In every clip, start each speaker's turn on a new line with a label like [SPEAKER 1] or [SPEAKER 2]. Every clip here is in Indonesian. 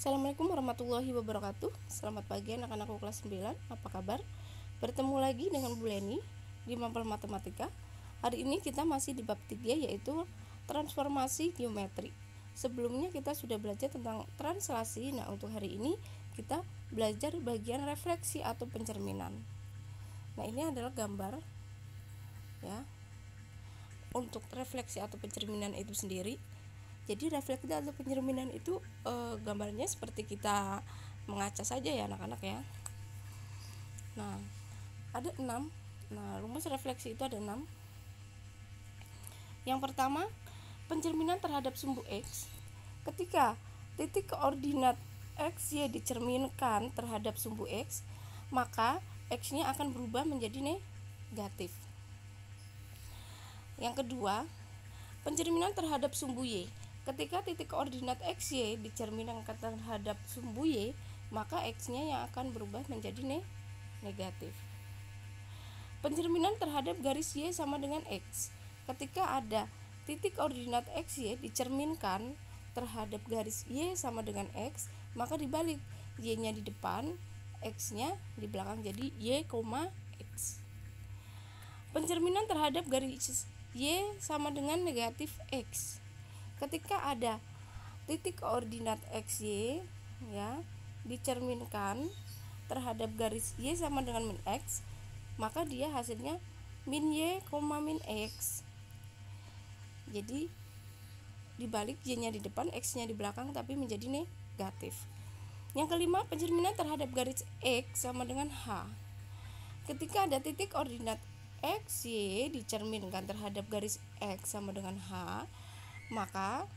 [SPEAKER 1] Assalamualaikum warahmatullahi wabarakatuh. Selamat pagi anak-anakku kelas 9. Apa kabar? Bertemu lagi dengan Bu Leni di Mapel Matematika. Hari ini kita masih di bab 3, yaitu transformasi geometri. Sebelumnya kita sudah belajar tentang translasi. Nah, untuk hari ini kita belajar bagian refleksi atau pencerminan. Nah, ini adalah gambar ya. Untuk refleksi atau pencerminan itu sendiri, jadi refleksi atau pencerminan itu gambarnya seperti kita mengaca saja ya anak-anak ya. Nah, ada 6. Nah, rumus refleksi itu ada 6. Yang pertama, pencerminan terhadap sumbu X. Ketika titik koordinat X, Y dicerminkan terhadap sumbu X, maka X-nya akan berubah menjadi negatif. Yang kedua, pencerminan terhadap sumbu Y. Ketika titik koordinat X, Y dicerminkan terhadap sumbu Y, maka X-nya yang akan berubah menjadi negatif. Pencerminan terhadap garis Y sama dengan X. Ketika ada titik koordinat X, Y dicerminkan terhadap garis Y sama dengan X, maka dibalik, Y-nya di depan, X-nya di belakang, jadi Y, X. Pencerminan terhadap garis Y sama dengan negatif X. Ketika ada titik koordinat XY ya dicerminkan terhadap garis Y sama dengan min X, maka dia hasilnya min Y, min X. Jadi dibalik, Y-nya di depan, X-nya di belakang, tapi menjadi negatif. Yang kelima, pencerminan terhadap garis X sama dengan H. Ketika ada titik koordinat X, Y dicerminkan terhadap garis X sama dengan H, maka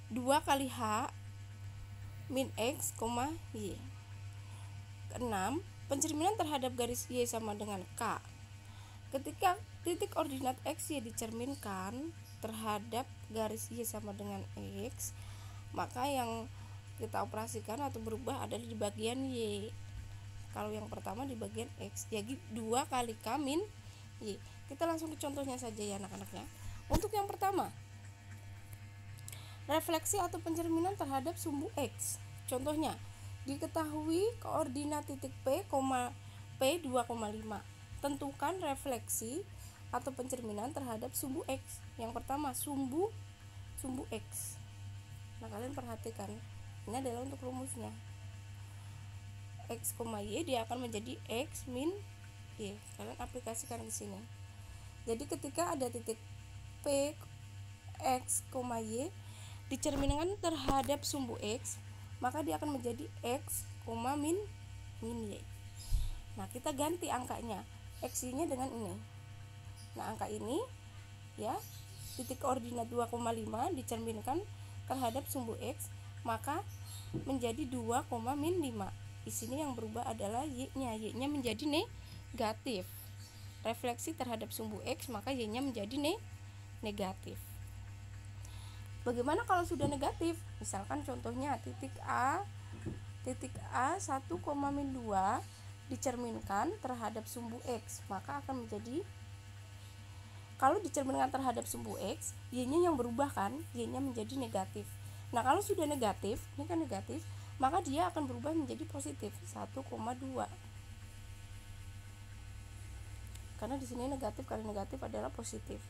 [SPEAKER 1] 2 kali H min X, Y. Keenam, pencerminan terhadap garis Y sama dengan K. Ketika titik koordinat X, Y dicerminkan terhadap garis Y sama dengan X, maka yang kita operasikan atau berubah adalah di bagian Y. Kalau yang pertama di bagian X, jadi 2 kali K min Y. Kita langsung ke contohnya saja ya anak-anaknya. Untuk yang pertama, refleksi atau pencerminan terhadap sumbu X. Contohnya, diketahui koordinat titik P, P 2,5. Tentukan refleksi atau pencerminan terhadap sumbu X. Yang pertama, sumbu X. Nah, kalian perhatikan, ini adalah untuk rumusnya. X, Y dia akan menjadi X min Y. Kalian aplikasikan di sini. Jadi ketika ada titik P, X, Y dicerminkan terhadap sumbu X, maka dia akan menjadi X, min Y. Nah, kita ganti angkanya, X-nya dengan ini. Nah, angka ini ya, titik koordinat 2,5 dicerminkan terhadap sumbu X, maka menjadi 2, min 5. Di sini yang berubah adalah Y-nya. Y-nya menjadi negatif. Refleksi terhadap sumbu X, maka Y-nya menjadi negatif. Bagaimana kalau sudah negatif? Misalkan contohnya titik A 1, min 2 dicerminkan terhadap sumbu X, maka akan menjadi, kalau dicerminkan terhadap sumbu X, Y-nya yang berubah kan, Y-nya menjadi negatif. Nah, kalau sudah negatif, ini kan negatif, maka dia akan berubah menjadi positif 1,2. Karena di sini negatif kali negatif adalah positif.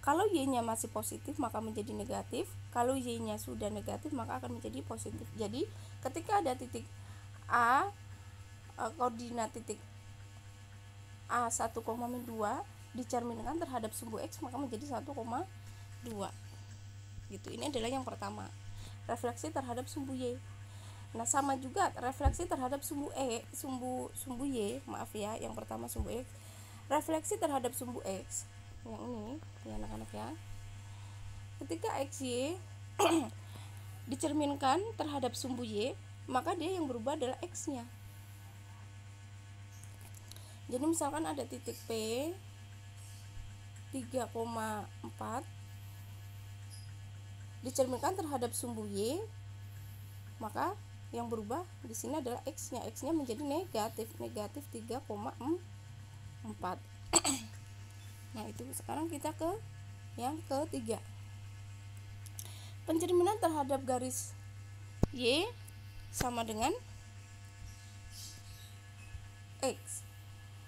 [SPEAKER 1] Kalau Y-nya masih positif, maka menjadi negatif. Kalau Y-nya sudah negatif, maka akan menjadi positif. Jadi, ketika ada titik A, koordinat titik A 1, min 2 dicerminkan terhadap sumbu X, maka menjadi 1,2. Gitu. Ini adalah yang pertama, refleksi terhadap sumbu Y. Nah, sama juga refleksi terhadap sumbu Y, maaf ya, yang pertama sumbu X. Refleksi terhadap sumbu X yang ini ya anak-anak ya. Ketika XY dicerminkan terhadap sumbu Y, maka dia yang berubah adalah X-nya. Jadi misalkan ada titik P 3,4 dicerminkan terhadap sumbu Y, maka yang berubah di sini adalah X-nya. X-nya menjadi negatif 3,4. Nah, itu sekarang kita ke yang ketiga. Pencerminan terhadap garis Y sama dengan X,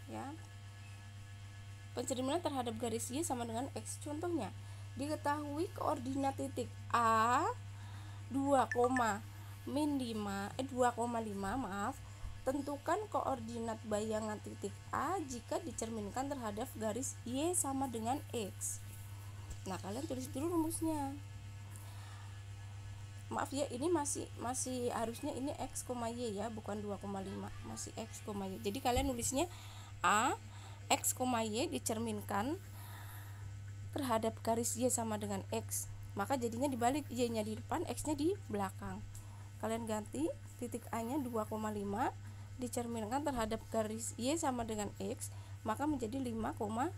[SPEAKER 1] ya. Pencerminan terhadap garis Y sama dengan X. Contohnya, diketahui koordinat titik A 2,5 maaf. Tentukan koordinat bayangan titik A jika dicerminkan terhadap garis Y sama dengan X. Nah, kalian tulis dulu rumusnya. Maaf ya, ini masih harusnya ini X, Y ya, bukan 2,5, masih X, Y. Jadi kalian nulisnya A X, Y dicerminkan terhadap garis Y sama dengan X, maka jadinya dibalik, Y-nya di depan, X-nya di belakang. Kalian ganti titik A-nya 2,5 dicerminkan terhadap garis Y sama dengan X, maka menjadi 5,2.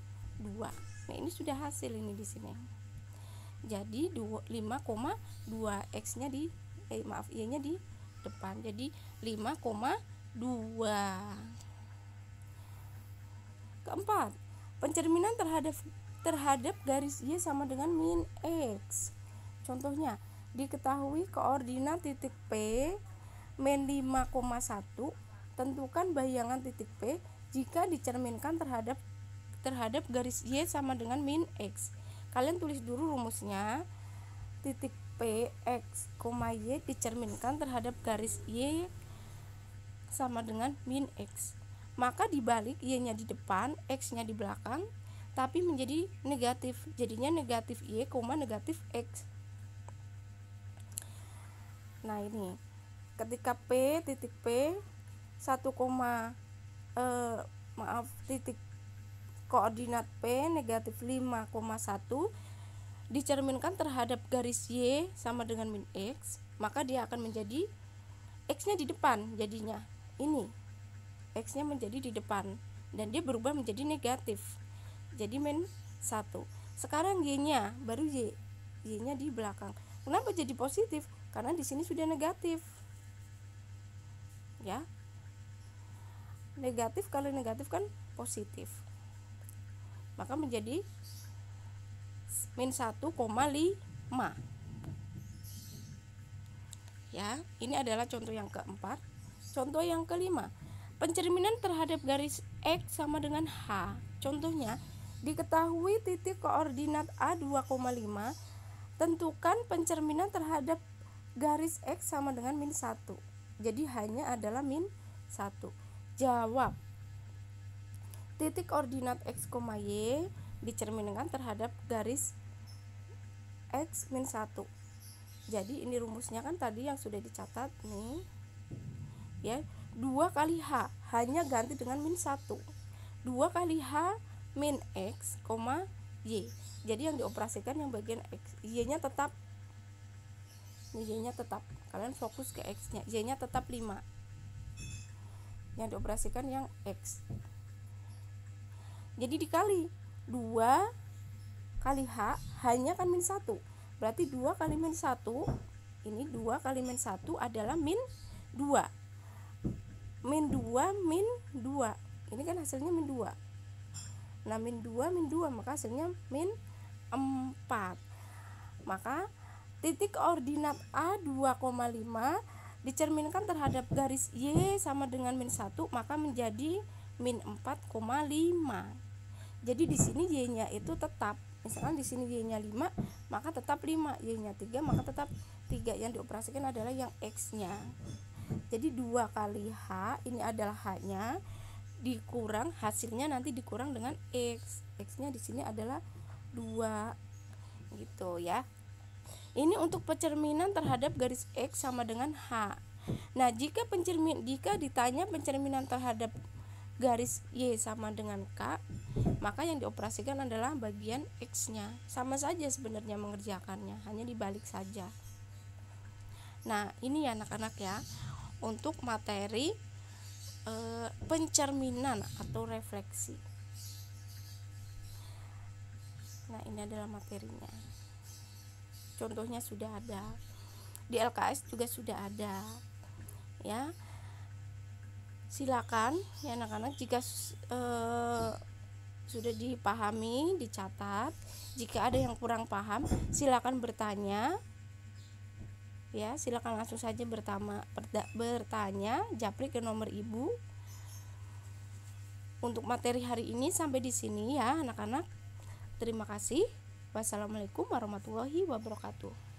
[SPEAKER 1] Nah, ini sudah hasil ini di sini. Jadi 5,2, X-nya Y-nya di depan. Jadi 5,2. Keempat, pencerminan terhadap garis Y sama dengan min X. Contohnya, diketahui koordinat titik P min 5,1. Tentukan bayangan titik P jika dicerminkan terhadap garis Y sama dengan min X. Kalian tulis dulu rumusnya. Titik P, X, Y dicerminkan terhadap garis Y sama dengan min X. Maka dibalik, Y-nya di depan, X-nya di belakang, tapi menjadi negatif. Jadinya negatif Y, negatif X. Nah, ini ketika titik P titik koordinat P negatif 5,1 dicerminkan terhadap garis Y sama dengan min X, maka dia akan menjadi X-nya di depan. Jadinya ini X-nya menjadi di depan dan dia berubah menjadi negatif, jadi min 1. Sekarang Y-nya baru Y-nya di belakang. Kenapa jadi positif? Karena di sini sudah negatif, ya. Negatif, kalau negatif kan positif, maka menjadi min 1,5. Ya, ini adalah contoh yang keempat. Contoh yang kelima, pencerminan terhadap garis X sama dengan H. Contohnya, diketahui titik koordinat A 2,5. Tentukan pencerminan terhadap garis X sama dengan min 1. Jadi hanya adalah min 1. Jawab. Titik koordinat X, Y dicerminkan terhadap garis X min 1. Jadi ini rumusnya kan tadi yang sudah dicatat nih, ya. 2 kali H, hanya ganti dengan min 1. 2 kali H min X, Y. Jadi yang dioperasikan yang bagian X. Y-nya tetap. Y-nya tetap. Kalian fokus ke X-nya. Y-nya tetap 5. Yang dioperasikan yang X. Jadi dikali 2 kali H, hanya kan min 1. Berarti 2 kali min 1, ini 2 kali min 1 adalah min 2. Min 2, ini kan hasilnya min 2. Nah, min 2, maka hasilnya min 4. Maka titik koordinat A 2,5 dicerminkan terhadap garis Y sama dengan min 1, maka menjadi min 4,5. Jadi di sini Y-nya itu tetap. Misalkan di sini Y-nya 5, maka tetap 5. Y-nya 3, maka tetap 3. Yang dioperasikan adalah yang X-nya. Jadi 2 kali H, ini adalah H-nya, dikurang hasilnya nanti dikurang dengan X. X-nya di sini adalah 2. Gitu ya. Ini untuk pencerminan terhadap garis X sama dengan H. Nah, jika ditanya pencerminan terhadap garis Y sama dengan K, maka yang dioperasikan adalah bagian X-nya. Sama saja sebenarnya mengerjakannya, hanya dibalik saja. Nah, ini ya anak-anak ya, untuk materi pencerminan atau refleksi. Nah, ini adalah materinya. Contohnya sudah ada. Di LKS juga sudah ada. Ya. Silakan ya anak-anak, jika sudah dipahami, dicatat. Jika ada yang kurang paham, silakan bertanya. Ya, silakan langsung saja bertanya, japri ke nomor ibu. Untuk materi hari ini sampai di sini ya anak-anak. Terima kasih. Wassalamualaikum warahmatullahi wabarakatuh.